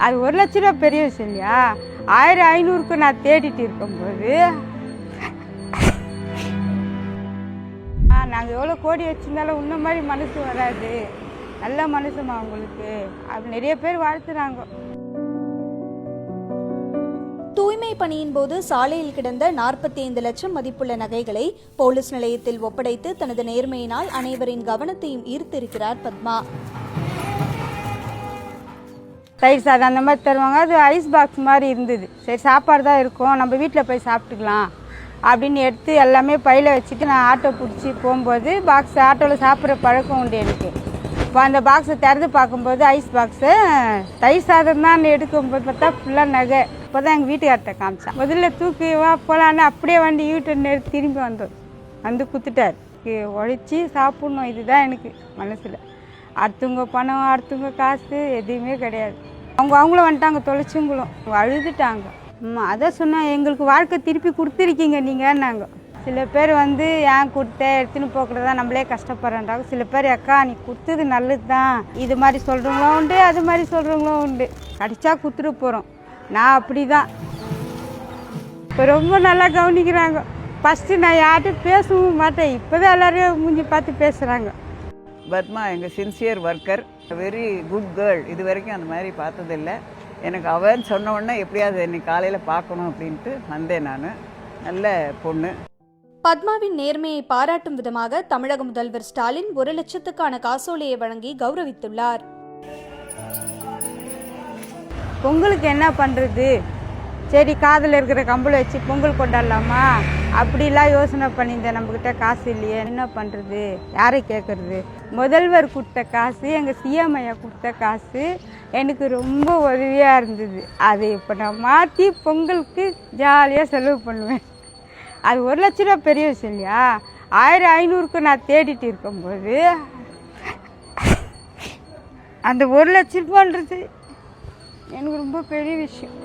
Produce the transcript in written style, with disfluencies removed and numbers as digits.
அது 1,00,000 ரூபா பெரிய விஷயம் இல்லையா? 1500க்கு நான் தேடிட்டு இருக்கும்போது நாங்கள் எவ்வளோ கோடி வச்சுருந்தாலும் உன்ன மாதிரி மனசு வராது, நல்ல மனசுமா அவங்களுக்கு அப்படி நிறைய பேர் வாழ்த்துறாங்க. தூய்மை பணியின் போது சாலையில் கிடந்த 45 லட்சம் மதிப்புள்ள நகைகளை போலீஸ் நிலையத்தில் ஒப்படைத்து தனது நேர்மையினால் அனைவரின் கவனத்தையும் ஈர்த்திருக்கிறார் பத்மா. தயிர் சாதம் அந்த மாதிரி தருவாங்க, அது ஐஸ் பாக்ஸ் மாதிரி இருந்தது. சரி சாப்பாடு தான் இருக்கும், நம்ம வீட்டில் போய் சாப்பிட்டுக்கலாம் அப்படின்னு எடுத்து எல்லாமே பையில் வச்சுட்டு நான் ஆட்டோ பிடிச்சி போகும்போது பாக்ஸ் ஆட்டோவில் சாப்பிட்ற பழக்கம் உண்டு எனக்கு. இப்போ அந்த பாக்ஸை திறந்து பார்க்கும்போது ஐஸ் பாக்ஸு தயிர் சாதம் தான் எடுக்கும்போது பார்த்தா ஃபுல்லாக நகை. இப்போ தான் எங்கள் வீட்டுக்கார்ட்ட காமிச்சேன். முதல்ல தூக்கி வா போகலான்னு அப்படியே வண்டி யூட்டன் எடுத்து திரும்பி வந்து குத்துட்டார். உழைச்சி சாப்பிட்ணும், இதுதான் எனக்கு மனசில். அடுத்தவங்க பணம் அடுத்தவங்க காசு எதுவுமே கிடையாது. அவங்களும் வந்துட்டாங்க, தொலைச்சவங்களும் அழுதுட்டாங்க. அதான் சொன்னால் எங்களுக்கு வாழ்க்கை திருப்பி கொடுத்துருக்கீங்க நீங்கன்னாங்க. சில பேர் வந்து ஏன் கொடுத்த எடுத்துன்னு போக்குறதா நம்மளே கஷ்டப்படுறாங்க. சில பேர் அக்கா நீ கொடுத்தது நல்லது தான், இது மாதிரி சொல்கிறவங்களும் உண்டு, அது மாதிரி சொல்கிறவங்களும் உண்டு. கடிச்சா கொடுத்துட்டு போகிறோம். நான் அப்படி தான் இப்போ ரொம்ப நல்லா கவனிக்கிறாங்க. ஃபஸ்ட்டு நான் யார்கிட்டும் பேசவும் மாட்டேன், இப்போ தான் எல்லோரையும் மூஞ்சி பார்த்து பேசுகிறாங்க. பத்மா எங்கள் sincere worker, very good girl. இது வரைக்கும் அந்த மாதிரி பார்த்ததில்லை. எனக்கு அவன் சொன்ன உடனே எப்படியாவது இன்னைக்கு காலையில் பார்க்கணும் அப்படின்ட்டு வந்தேன். நான் நல்ல பொண்ணு. பத்மாவின் நேர்மையை பாராட்டும் விதமாக தமிழக முதல்வர் ஸ்டாலின் 1 லட்சத்துக்கான காசோலையை வழங்கி கௌரவித்துள்ளார். பொங்கலுக்கு என்ன பண்ணுறது, சரி காதில் இருக்கிற கம்பளை வச்சு பொங்கல் கொண்டாடலாமா அப்படிலாம் யோசனை பண்ணியிருந்தேன். நம்மக்கிட்ட காசு இல்லையே, என்ன பண்ணுறது, யாரை கேட்குறது. முதல்வர் கொடுத்த காசு, எங்கள் சிஎம் ஐயா கொடுத்த காசு எனக்கு ரொம்ப உதவியாக இருந்தது. அதை இப்போ நான் மாற்றி பொங்கலுக்கு ஜாலியாக செலவு பண்ணுவேன். அது 1,00,000 ரூபா பெரிய விஷயம் இல்லையா? 1500க்கு நான் தேடிட்டு இருக்கும்போது அந்த 1,00,000 ரூபான்றது எனக்கு ரொம்ப பெரிய விஷயம்.